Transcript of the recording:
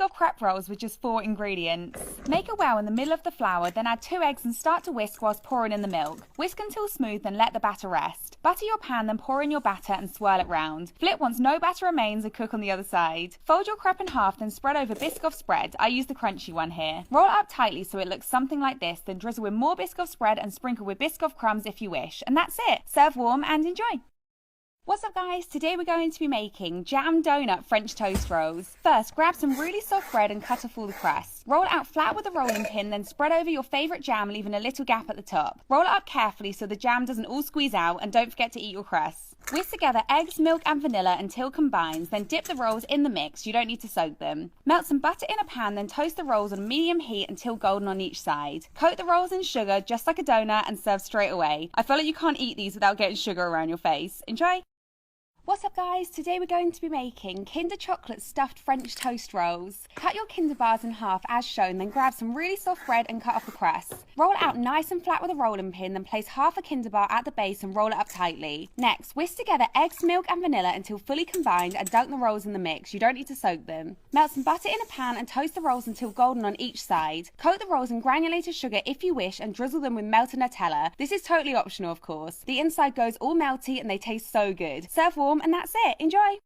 of prep rolls with just 4 ingredients. Make a well in the middle of the flour, then add 2 eggs and start to whisk whilst pouring in the milk. Whisk until smooth, then let the batter rest. Butter your pan, then pour in your batter and swirl it round. Flip once no batter remains and cook on the other side. Fold your crepe in half, then spread over Biscoff spread. I use the crunchy one here. Roll it up tightly so it looks something like this, then drizzle with more Biscoff spread and sprinkle with Biscoff crumbs if you wish. And that's it. Serve warm and enjoy. What's up guys, today we're going to be making jam donut French toast rolls. First, grab some really soft bread and cut off all the crust. Roll it out flat with a rolling pin, then spread over your favourite jam, leaving a little gap at the top. Roll it up carefully so the jam doesn't all squeeze out, and don't forget to eat your crusts. Whisk together eggs, milk and vanilla until combined, then dip the rolls in the mix, you don't need to soak them. Melt some butter in a pan, then toast the rolls on medium heat until golden on each side. Coat the rolls in sugar just like a donut and serve straight away. I feel like you can't eat these without getting sugar around your face. Enjoy! What's up guys, today we're going to be making Kinder Chocolate Stuffed French Toast Rolls. Cut your Kinder bars in half as shown, then grab some really soft bread and cut off the crust. Roll it out nice and flat with a rolling pin, then place half a Kinder bar at the base and roll it up tightly. Next, whisk together eggs, milk and vanilla until fully combined and dunk the rolls in the mix, you don't need to soak them. Melt some butter in a pan and toast the rolls until golden on each side. Coat the rolls in granulated sugar if you wish and drizzle them with melted Nutella. This is totally optional of course. The inside goes all melty and they taste so good. Serve warm and that's it. Enjoy!